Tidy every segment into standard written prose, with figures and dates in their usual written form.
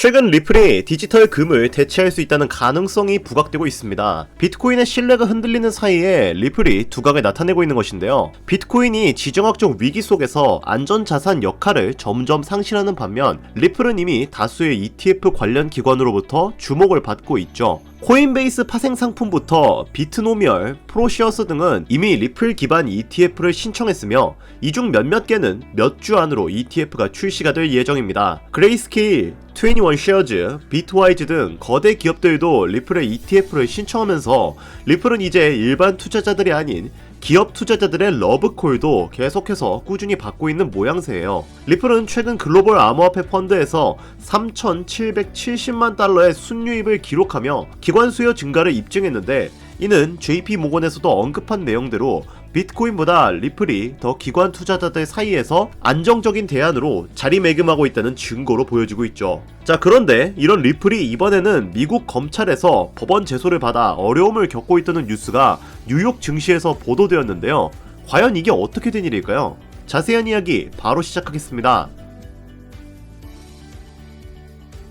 최근 리플이 디지털 금을 대체할 수 있다는 가능성이 부각되고 있습니다. 비트코인의 신뢰가 흔들리는 사이에 리플이 두각을 나타내고 있는 것인데요. 비트코인이 지정학적 위기 속에서 안전자산 역할을 점점 상실하는 반면 리플은 이미 다수의 ETF 관련 기관으로부터 주목을 받고 있죠. 코인베이스 파생 상품부터 비트노미얼, 프로시어스 등은 이미 리플 기반 ETF를 신청했으며 이 중 몇몇 개는 몇 주 안으로 ETF가 출시가 될 예정입니다. 그레이스케일, 21쉐어즈, 비트와이즈 등 거대 기업들도 리플의 ETF를 신청하면서 리플은 이제 일반 투자자들이 아닌 기업 투자자들의 러브콜도 계속해서 꾸준히 받고 있는 모양새예요. 리플은 최근 글로벌 암호화폐 펀드에서 3,770만 달러의 순유입을 기록하며 기관 수요 증가를 입증했는데 이는 JP모건에서도 언급한 내용대로 비트코인보다 리플이 더 기관 투자자들 사이에서 안정적인 대안으로 자리매김하고 있다는 증거로 보여지고 있죠. 자, 그런데 이런 리플이 이번에는 미국 검찰에서 법원 제소를 받아 어려움을 겪고 있다는 뉴스가 뉴욕 증시에서 보도되었는데요. 과연 이게 어떻게 된 일일까요? 자세한 이야기 바로 시작하겠습니다.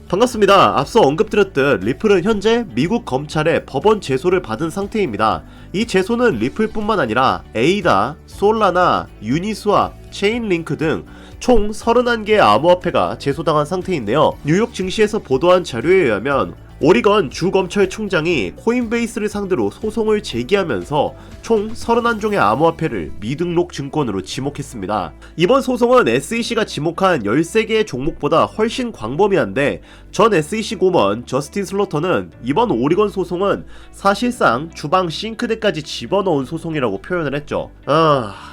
반갑습니다. 앞서 언급드렸듯 리플은 현재 미국 검찰의 법원 제소를 받은 상태입니다. 이 제소는 리플뿐만 아니라 에이다, 솔라나, 유니스왑, 체인링크 등 총 31개의 암호화폐가 제소당한 상태인데요. 뉴욕 증시에서 보도한 자료에 의하면 오리건 주검찰총장이 코인베이스를 상대로 소송을 제기하면서 총 31종의 암호화폐를 미등록 증권으로 지목했습니다. 이번 소송은 SEC가 지목한 13개의 종목보다 훨씬 광범위한데 전 SEC 고문 저스틴 슬로터는 이번 오리건 소송은 사실상 주방 싱크대까지 집어넣은 소송이라고 표현을 했죠.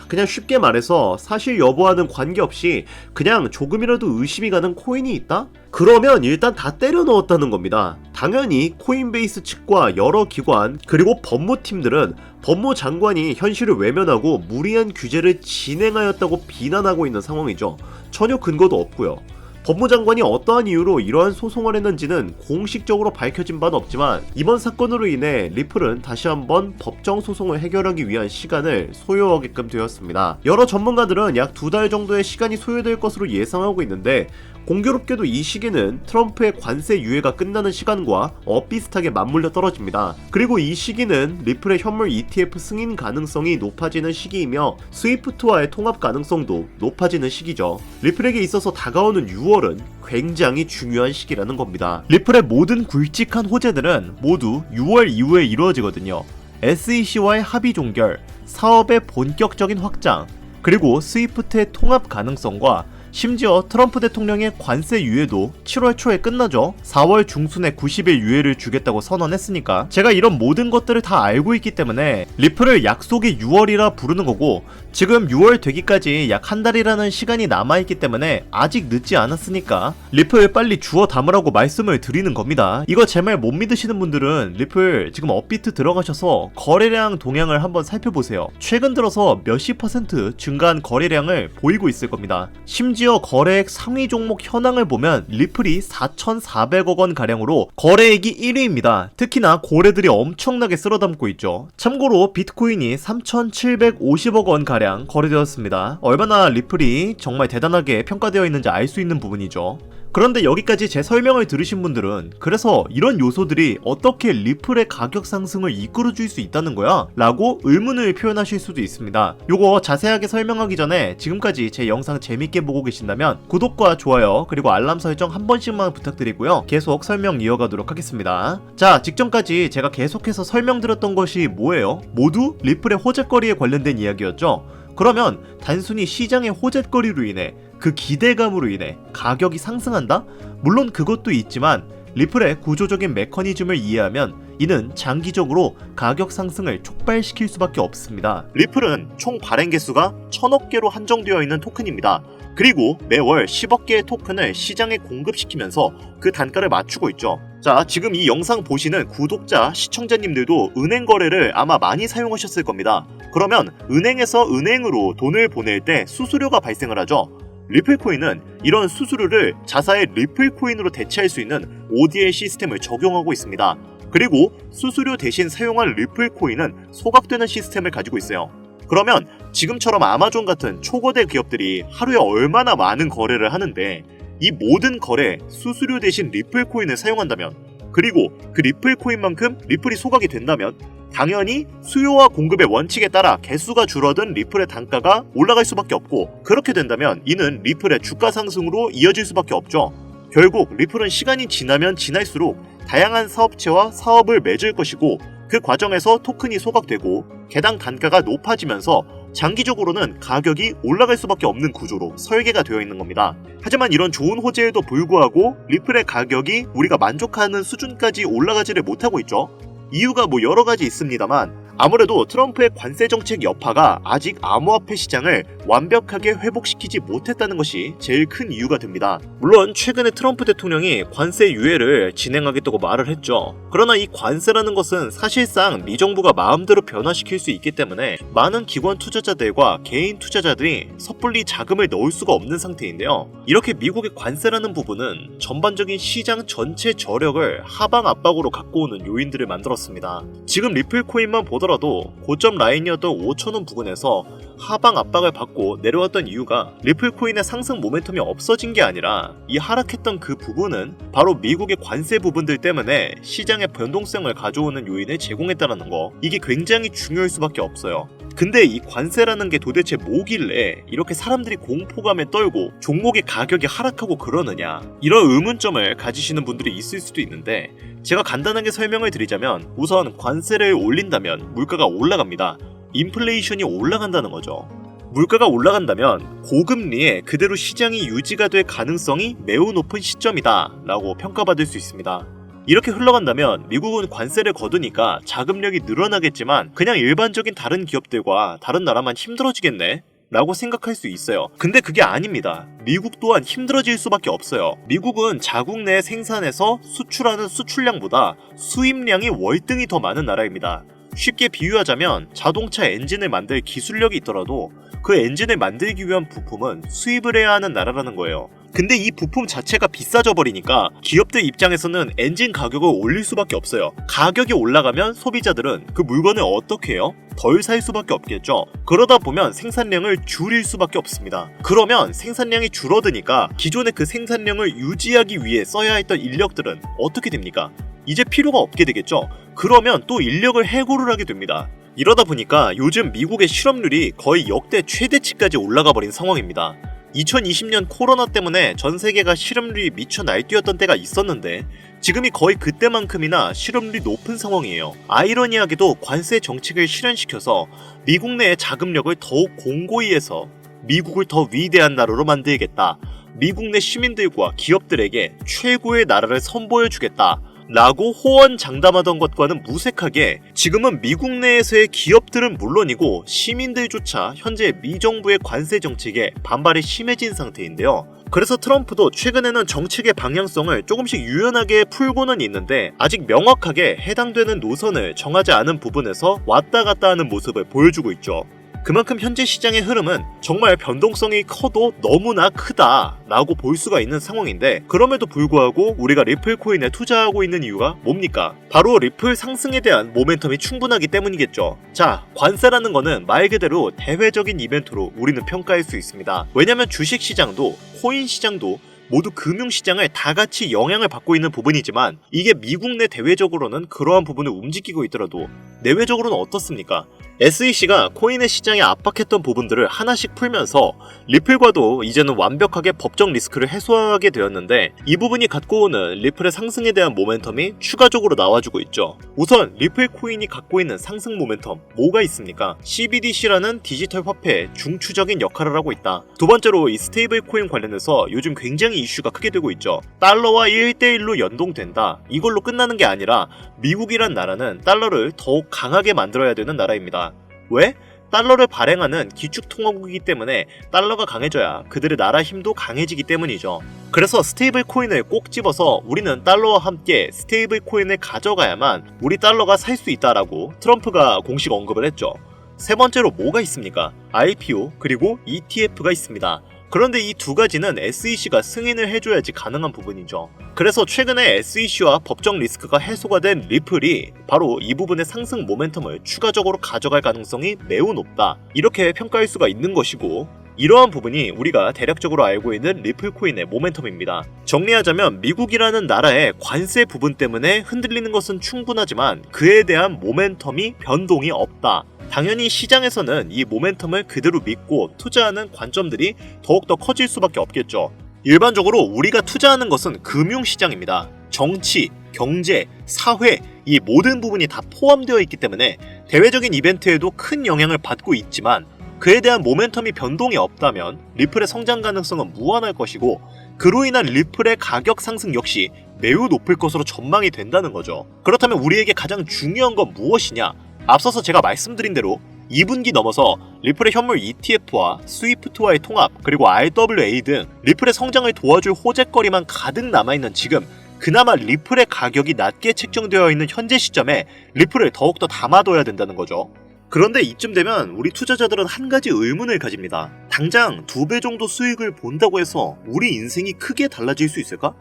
그냥 쉽게 말해서 사실 여부와는 관계없이 그냥 조금이라도 의심이 가는 코인이 있다? 그러면 일단 다 때려 넣었다는 겁니다. 당연히 코인베이스 측과 여러 기관 그리고 법무팀들은 법무장관이 현실을 외면하고 무리한 규제를 진행하였다고 비난하고 있는 상황이죠. 전혀 근거도 없고요. 법무장관이 어떠한 이유로 이러한 소송을 했는지는 공식적으로 밝혀진 바는 없지만 이번 사건으로 인해 리플은 다시 한번 법정 소송을 해결하기 위한 시간을 소요하게끔 되었습니다. 여러 전문가들은 약 2달 정도의 시간이 소요될 것으로 예상하고 있는데 공교롭게도 이 시기는 트럼프의 관세 유예가 끝나는 시간과 비슷하게 맞물려 떨어집니다. 그리고 이 시기는 리플의 현물 ETF 승인 가능성이 높아지는 시기이며 스위프트와의 통합 가능성도 높아지는 시기죠. 리플에게 있어서 다가오는 6월은 굉장히 중요한 시기라는 겁니다. 리플의 모든 굵직한 호재들은 모두 6월 이후에 이루어지거든요. SEC와의 합의 종결, 사업의 본격적인 확장, 그리고 스위프트의 통합 가능성과 심지어 트럼프 대통령의 관세 유예도 7월 초에 끝나죠. 4월 중순에 90일 유예를 주겠다고 선언했으니까 제가 이런 모든 것들을 다 알고 있기 때문에 리플을 약속이 6월이라 부르는 거고 지금 6월 되기까지 약 한 달이라는 시간이 남아있기 때문에 아직 늦지 않았으니까 리플 빨리 주워 담으라고 말씀을 드리는 겁니다. 이거 제 말 못 믿으시는 분들은 리플 지금 업비트 들어가셔서 거래량 동향을 한번 살펴보세요. 최근 들어서 몇십 % 증가한 거래량을 보이고 있을 겁니다. 심지어 거래액 상위 종목 현황을 보면 리플이 4,400억 원 가량으로 거래액이 1위입니다. 특히나 고래들이 엄청나게 쓸어담고 있죠. 참고로 비트코인이 3,750억 원 가량 거래되었습니다. 얼마나 리플이 정말 대단하게 평가되어 있는지 알 수 있는 부분이죠. 그런데 여기까지 제 설명을 들으신 분들은 그래서 이런 요소들이 어떻게 리플의 가격 상승을 이끌어줄 수 있다는 거야? 라고 의문을 표현하실 수도 있습니다. 요거 자세하게 설명하기 전에 지금까지 제 영상 재밌게 보고 계신다면 구독과 좋아요 그리고 알람 설정 한 번씩만 부탁드리고요. 계속 설명 이어가도록 하겠습니다. 자, 직전까지 제가 계속해서 설명드렸던 것이 뭐예요? 모두 리플의 호재거리에 관련된 이야기였죠? 그러면 단순히 시장의 호재거리로 인해 그 기대감으로 인해 가격이 상승한다? 물론 그것도 있지만 리플의 구조적인 메커니즘을 이해하면 이는 장기적으로 가격 상승을 촉발시킬 수밖에 없습니다. 리플은 총 발행 개수가 1000억 개로 한정되어 있는 토큰입니다. 그리고 매월 10억 개의 토큰을 시장에 공급시키면서 그 단가를 맞추고 있죠. 자, 지금 이 영상 보시는 구독자, 시청자님들도 은행 거래를 아마 많이 사용하셨을 겁니다. 그러면 은행에서 은행으로 돈을 보낼 때 수수료가 발생을 하죠. 리플코인은 이런 수수료를 자사의 리플코인으로 대체할 수 있는 ODL 시스템을 적용하고 있습니다. 그리고 수수료 대신 사용한 리플코인은 소각되는 시스템을 가지고 있어요. 그러면 지금처럼 아마존 같은 초거대 기업들이 하루에 얼마나 많은 거래를 하는데 이 모든 거래 수수료 대신 리플 코인을 사용한다면, 그리고 그 리플 코인만큼 리플이 소각이 된다면 당연히 수요와 공급의 원칙에 따라 개수가 줄어든 리플의 단가가 올라갈 수밖에 없고, 그렇게 된다면 이는 리플의 주가 상승으로 이어질 수밖에 없죠. 결국 리플은 시간이 지나면 지날수록 다양한 사업체와 사업을 맺을 것이고, 그 과정에서 토큰이 소각되고 개당 단가가 높아지면서 장기적으로는 가격이 올라갈 수밖에 없는 구조로 설계가 되어 있는 겁니다. 하지만 이런 좋은 호재에도 불구하고 리플의 가격이 우리가 만족하는 수준까지 올라가지를 못하고 있죠. 이유가 여러 가지 있습니다만, 아무래도 트럼프의 관세 정책 여파가 아직 암호화폐 시장을 완벽하게 회복시키지 못했다는 것이 제일 큰 이유가 됩니다. 물론 최근에 트럼프 대통령이 관세 유예를 진행하겠다고 말을 했죠. 그러나 이 관세라는 것은 사실상 미 정부가 마음대로 변화시킬 수 있기 때문에 많은 기관 투자자들과 개인 투자자들이 섣불리 자금을 넣을 수가 없는 상태인데요. 이렇게 미국의 관세라는 부분은 전반적인 시장 전체 저력을 하방 압박으로 갖고 오는 요인들을 만들었습니다. 지금 리플 코인만 보더라도 고점 라인이었던 5,000원 부근에서 하방 압박을 받고 내려왔던 이유가 리플 코인의 상승 모멘텀이 없어진 게 아니라, 이 하락했던 그 부분은 바로 미국의 관세 부분들 때문에 시장의 변동성을 가져오는 요인을 제공했다는 거, 이게 굉장히 중요할 수밖에 없어요. 근데 이 관세라는 게 도대체 뭐길래 이렇게 사람들이 공포감에 떨고 종목의 가격이 하락하고 그러느냐, 이런 의문점을 가지시는 분들이 있을 수도 있는데, 제가 간단하게 설명을 드리자면, 우선 관세를 올린다면 물가가 올라갑니다. 인플레이션이 올라간다는 거죠. 물가가 올라간다면 고금리에 그대로 시장이 유지가 될 가능성이 매우 높은 시점이다 라고 평가받을 수 있습니다. 이렇게 흘러간다면 미국은 관세를 거두니까 자금력이 늘어나겠지만 그냥 일반적인 다른 기업들과 다른 나라만 힘들어지겠네? 라고 생각할 수 있어요. 근데 그게 아닙니다. 미국 또한 힘들어질 수밖에 없어요. 미국은 자국 내 생산에서 수출하는 수출량보다 수입량이 월등히 더 많은 나라입니다. 쉽게 비유하자면 자동차 엔진을 만들 기술력이 있더라도 그 엔진을 만들기 위한 부품은 수입을 해야 하는 나라라는 거예요. 근데 이 부품 자체가 비싸져 버리니까 기업들 입장에서는 엔진 가격을 올릴 수밖에 없어요. 가격이 올라가면 소비자들은 그 물건을 어떻게 해요? 덜 살 수밖에 없겠죠. 그러다 보면 생산량을 줄일 수밖에 없습니다. 그러면 생산량이 줄어드니까 기존의 그 생산량을 유지하기 위해 써야 했던 인력들은 어떻게 됩니까? 이제 필요가 없게 되겠죠. 그러면 또 인력을 해고를 하게 됩니다. 이러다 보니까 요즘 미국의 실업률이 거의 역대 최대치까지 올라가 버린 상황입니다. 2020년 코로나 때문에 전 세계가 실업률이 미쳐 날뛰었던 때가 있었는데 지금이 거의 그때만큼이나 실업률이 높은 상황이에요. 아이러니하게도 관세 정책을 실현시켜서 미국 내의 자금력을 더욱 공고히 해서 미국을 더 위대한 나라로 만들겠다. 미국 내 시민들과 기업들에게 최고의 나라를 선보여주겠다. 라고 호언장담하던 것과는 무색하게 지금은 미국 내에서의 기업들은 물론이고 시민들조차 현재 미 정부의 관세 정책에 반발이 심해진 상태인데요. 그래서 트럼프도 최근에는 정책의 방향성을 조금씩 유연하게 풀고는 있는데 아직 명확하게 해당되는 노선을 정하지 않은 부분에서 왔다 갔다 하는 모습을 보여주고 있죠. 그만큼 현재 시장의 흐름은 정말 변동성이 커도 너무나 크다라고 볼 수가 있는 상황인데, 그럼에도 불구하고 우리가 리플 코인에 투자하고 있는 이유가 뭡니까? 바로 리플 상승에 대한 모멘텀이 충분하기 때문이겠죠. 자, 관세라는 거는 말 그대로 대외적인 이벤트로 우리는 평가할 수 있습니다. 왜냐면 주식시장도 코인 시장도 모두 금융시장을 다 같이 영향을 받고 있는 부분이지만 이게 미국 내 대외적으로는 그러한 부분을 움직이고 있더라도 내외적으로는 어떻습니까? SEC가 코인의 시장에 압박했던 부분들을 하나씩 풀면서 리플과도 이제는 완벽하게 법적 리스크를 해소하게 되었는데 이 부분이 갖고 오는 리플의 상승에 대한 모멘텀이 추가적으로 나와주고 있죠. 우선 리플 코인이 갖고 있는 상승 모멘텀 뭐가 있습니까? CBDC라는 디지털 화폐의 중추적인 역할을 하고 있다. 두 번째로 이 스테이블 코인 관련해서 요즘 굉장히 이슈가 크게 되고 있죠. 달러와 1대1로 연동된다. 이걸로 끝나는 게 아니라 미국이란 나라는 달러를 더욱 강하게 만들어야 되는 나라입니다. 왜? 달러를 발행하는 기축통화국이기 때문에 달러가 강해져야 그들의 나라 힘도 강해지기 때문이죠. 그래서 스테이블 코인을 꼭 집어서 우리는 달러와 함께 스테이블 코인을 가져가야만 우리 달러가 살 수 있다라고 트럼프가 공식 언급을 했죠. 세 번째로 뭐가 있습니까? IPO 그리고 ETF가 있습니다. 그런데 이 두 가지는 SEC가 승인을 해줘야지 가능한 부분이죠. 그래서 최근에 SEC와 법적 리스크가 해소가 된 리플이 바로 이 부분의 상승 모멘텀을 추가적으로 가져갈 가능성이 매우 높다. 이렇게 평가할 수가 있는 것이고, 이러한 부분이 우리가 대략적으로 알고 있는 리플코인의 모멘텀입니다. 정리하자면 미국이라는 나라의 관세 부분 때문에 흔들리는 것은 충분하지만 그에 대한 모멘텀이 변동이 없다. 당연히 시장에서는 이 모멘텀을 그대로 믿고 투자하는 관점들이 더욱더 커질 수밖에 없겠죠. 일반적으로 우리가 투자하는 것은 금융시장입니다. 정치, 경제, 사회 이 모든 부분이 다 포함되어 있기 때문에 대외적인 이벤트에도 큰 영향을 받고 있지만 그에 대한 모멘텀이 변동이 없다면 리플의 성장 가능성은 무한할 것이고 그로 인한 리플의 가격 상승 역시 매우 높을 것으로 전망이 된다는 거죠. 그렇다면 우리에게 가장 중요한 건 무엇이냐? 앞서서 제가 말씀드린 대로 2분기 넘어서 리플의 현물 ETF와 스위프트와의 통합 그리고 RWA 등 리플의 성장을 도와줄 호재거리만 가득 남아있는 지금 그나마 리플의 가격이 낮게 책정되어 있는 현재 시점에 리플을 더욱더 담아둬야 된다는 거죠. 그런데 이쯤 되면 우리 투자자들은 한 가지 의문을 가집니다. 당장 2배 정도 수익을 본다고 해서 우리 인생이 크게 달라질 수 있을까?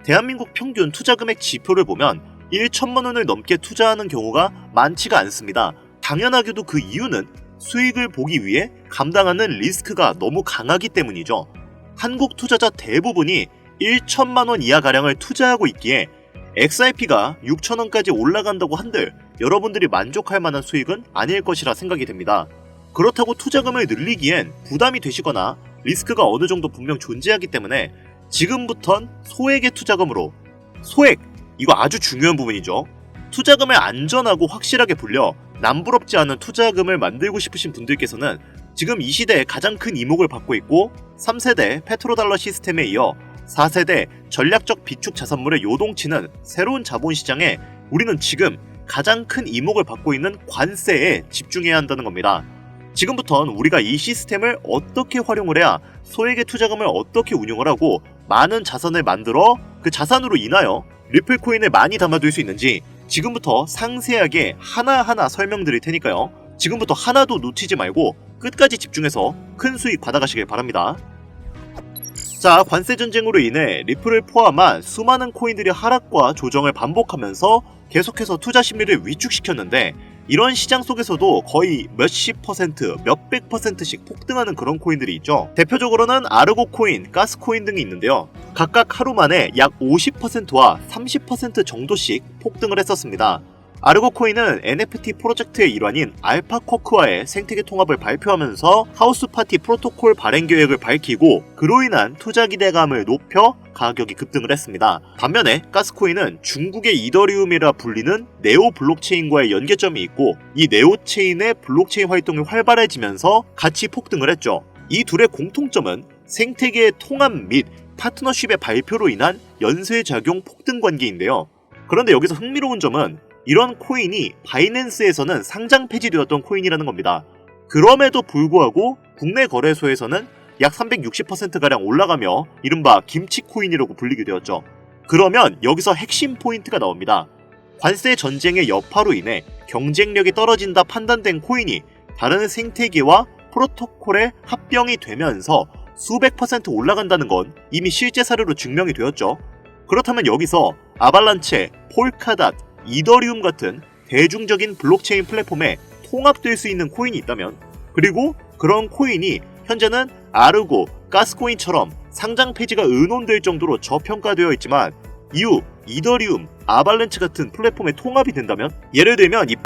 대한민국 평균 투자금액 지표를 보면 1천만 원을 넘게 투자하는 경우가 많지가 않습니다. 당연하게도 그 이유는 수익을 보기 위해 감당하는 리스크가 너무 강하기 때문이죠. 한국 투자자 대부분이 1천만 원 이하가량을 투자하고 있기에 XRP가 6천 원까지 올라간다고 한들 여러분들이 만족할 만한 수익은 아닐 것이라 생각이 됩니다. 그렇다고 투자금을 늘리기엔 부담이 되시거나 리스크가 어느 정도 분명 존재하기 때문에 지금부턴 소액의 투자금으로 소액! 이거 아주 중요한 부분이죠. 투자금을 안전하고 확실하게 불려 남부럽지 않은 투자금을 만들고 싶으신 분들께서는 지금 이 시대에 가장 큰 이목을 받고 있고 3세대 페트로달러 시스템에 이어 4세대 전략적 비축 자산물의 요동치는 새로운 자본시장에 우리는 지금 가장 큰 이목을 받고 있는 관세에 집중해야 한다는 겁니다. 지금부터는 우리가 이 시스템을 어떻게 활용을 해야 소액의 투자금을 어떻게 운용을 하고 많은 자산을 만들어 그 자산으로 인하여 리플코인을 많이 담아둘 수 있는지 지금부터 상세하게 하나하나 설명드릴 테니까요. 지금부터 하나도 놓치지 말고 끝까지 집중해서 큰 수익 받아가시길 바랍니다. 자, 관세 전쟁으로 인해 리플을 포함한 수많은 코인들이 하락과 조정을 반복하면서 계속해서 투자 심리를 위축시켰는데 이런 시장 속에서도 거의 몇십 퍼센트, 몇백 퍼센트씩 폭등하는 그런 코인들이 있죠. 대표적으로는 아르고 코인, 가스 코인 등이 있는데요. 각각 하루 만에 약 50%와 30% 정도씩 폭등을 했었습니다. 아르고 코인은 NFT 프로젝트의 일환인 알파쿼크와의 생태계 통합을 발표하면서 하우스 파티 프로토콜 발행 계획을 밝히고 그로 인한 투자 기대감을 높여 가격이 급등을 했습니다. 반면에 가스코인은 중국의 이더리움이라 불리는 네오 블록체인과의 연계점이 있고 이 네오 체인의 블록체인 활동이 활발해지면서 같이 폭등을 했죠. 이 둘의 공통점은 생태계의 통합 및 파트너십의 발표로 인한 연쇄작용 폭등 관계인데요. 그런데 여기서 흥미로운 점은 이런 코인이 바이낸스에서는 상장 폐지되었던 코인이라는 겁니다. 그럼에도 불구하고 국내 거래소에서는 약 360%가량 올라가며 이른바 김치 코인이라고 불리게 되었죠. 그러면 여기서 핵심 포인트가 나옵니다. 관세 전쟁의 여파로 인해 경쟁력이 떨어진다 판단된 코인이 다른 생태계와 프로토콜에 합병이 되면서 수백 퍼센트 올라간다는 건 이미 실제 사례로 증명이 되었죠. 그렇다면 여기서 아발란체, 폴카닷, 이더리움 같은 대중적인 블록체인 플랫폼에 통합될 수 있는 코인이 있다면 그리고 그런 코인이 현재는 아르고, 가스코인처럼 상장 폐지가 의논될 정도로 저평가되어 있지만 이후 이더리움, 아발란체 같은 플랫폼에 통합이 된다면 예를 들면 이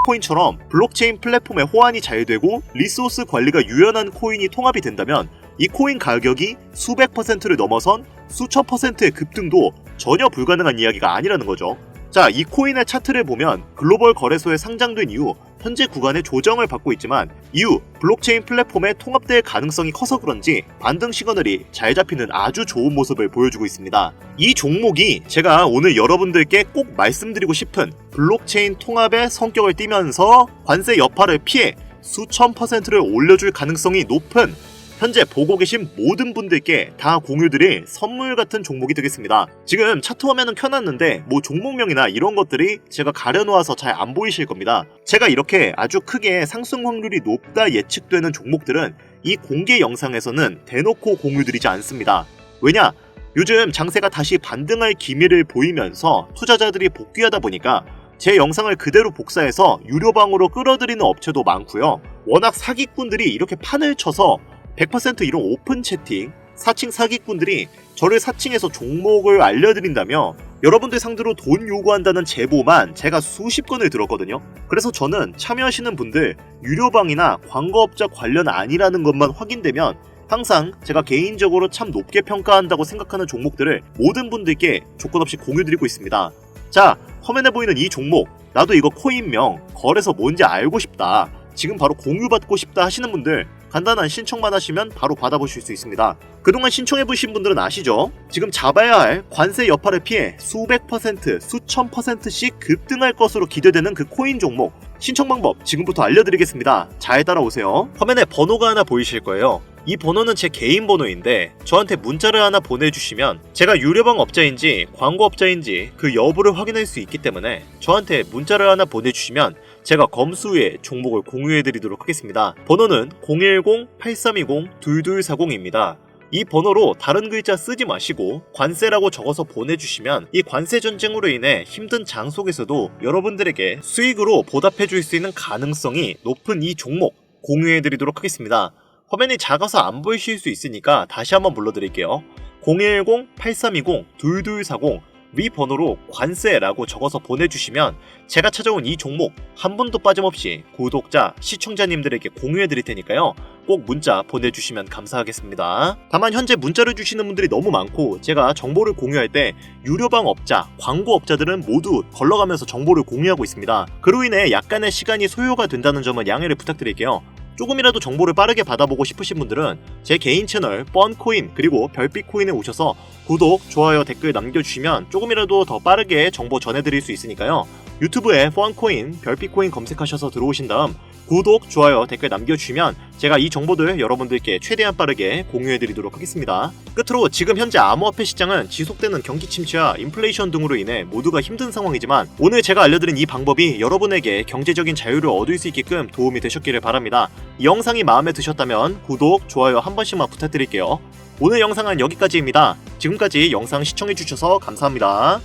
코인처럼 블록체인 플랫폼에 호환이 잘 되고 리소스 관리가 유연한 코인이 통합이 된다면 이 코인 가격이 수백 퍼센트를 넘어선 수천 퍼센트의 급등도 전혀 불가능한 이야기가 아니라는 거죠. 자, 이 코인의 차트를 보면 글로벌 거래소에 상장된 이후 현재 구간의 조정을 받고 있지만 이후 블록체인 플랫폼에 통합될 가능성이 커서 그런지 반등 시그널이 잘 잡히는 아주 좋은 모습을 보여주고 있습니다. 이 종목이 제가 오늘 여러분들께 꼭 말씀드리고 싶은 블록체인 통합의 성격을 띠면서 관세 여파를 피해 수천 퍼센트를 올려줄 가능성이 높은 현재 보고 계신 모든 분들께 다 공유드릴 선물 같은 종목이 되겠습니다. 지금 차트 화면은 켜놨는데 뭐 종목명이나 이런 것들이 제가 가려놓아서 잘 안 보이실 겁니다. 제가 이렇게 아주 크게 상승 확률이 높다 예측되는 종목들은 이 공개 영상에서는 대놓고 공유드리지 않습니다. 왜냐? 요즘 장세가 다시 반등할 기미를 보이면서 투자자들이 복귀하다 보니까 제 영상을 그대로 복사해서 유료방으로 끌어들이는 업체도 많고요. 워낙 사기꾼들이 이렇게 판을 쳐서 100% 이런 오픈 채팅, 사칭 사기꾼들이 저를 사칭해서 종목을 알려드린다며 여러분들 상대로 돈 요구한다는 제보만 제가 수십 건을 들었거든요. 그래서 저는 참여하시는 분들 유료방이나 광고업자 관련 아니라는 것만 확인되면 항상 제가 개인적으로 참 높게 평가한다고 생각하는 종목들을 모든 분들께 조건 없이 공유드리고 있습니다. 자, 화면에 보이는 이 종목, 나도 이거 코인명, 거래소 뭔지 알고 싶다, 지금 바로 공유받고 싶다 하시는 분들 간단한 신청만 하시면 바로 받아보실 수 있습니다. 그동안 신청해보신 분들은 아시죠? 지금 잡아야 할 관세 여파를 피해 수백 퍼센트, 수천 퍼센트씩 급등할 것으로 기대되는 그 코인 종목, 신청 방법 지금부터 알려드리겠습니다. 잘 따라오세요. 화면에 번호가 하나 보이실 거예요. 이 번호는 제 개인 번호인데 저한테 문자를 하나 보내주시면 제가 유료방 업자인지 광고 업자인지 그 여부를 확인할 수 있기 때문에 저한테 문자를 하나 보내주시면 제가 검수 후에 종목을 공유해드리도록 하겠습니다. 번호는 010-8320-2240입니다. 이 번호로 다른 글자 쓰지 마시고 관세라고 적어서 보내주시면 이 관세 전쟁으로 인해 힘든 장 속에서도 여러분들에게 수익으로 보답해줄 수 있는 가능성이 높은 이 종목 공유해드리도록 하겠습니다. 화면이 작아서 안 보이실 수 있으니까 다시 한번 불러드릴게요. 010-8320-2240 위 번호로 관세라고 적어서 보내주시면 제가 찾아온 이 종목 한 분도 빠짐없이 구독자, 시청자님들에게 공유해드릴 테니까요. 꼭 문자 보내주시면 감사하겠습니다. 다만 현재 문자를 주시는 분들이 너무 많고 제가 정보를 공유할 때 유료방 업자, 광고 업자들은 모두 걸러가면서 정보를 공유하고 있습니다. 그로 인해 약간의 시간이 소요가 된다는 점은 양해를 부탁드릴게요. 조금이라도 정보를 빠르게 받아보고 싶으신 분들은 제 개인 채널 뻔코인 그리고 별빛코인에 오셔서 구독, 좋아요, 댓글 남겨주시면 조금이라도 더 빠르게 정보 전해드릴 수 있으니까요. 유튜브에 뻔코인, 별빛코인 검색하셔서 들어오신 다음 구독, 좋아요, 댓글 남겨주시면 제가 이 정보들 여러분들께 최대한 빠르게 공유해드리도록 하겠습니다. 끝으로 지금 현재 암호화폐 시장은 지속되는 경기 침체와 인플레이션 등으로 인해 모두가 힘든 상황이지만 오늘 제가 알려드린 이 방법이 여러분에게 경제적인 자유를 얻을 수 있게끔 도움이 되셨기를 바랍니다. 이 영상이 마음에 드셨다면 구독, 좋아요 한 번씩만 부탁드릴게요. 오늘 영상은 여기까지입니다. 지금까지 영상 시청해주셔서 감사합니다.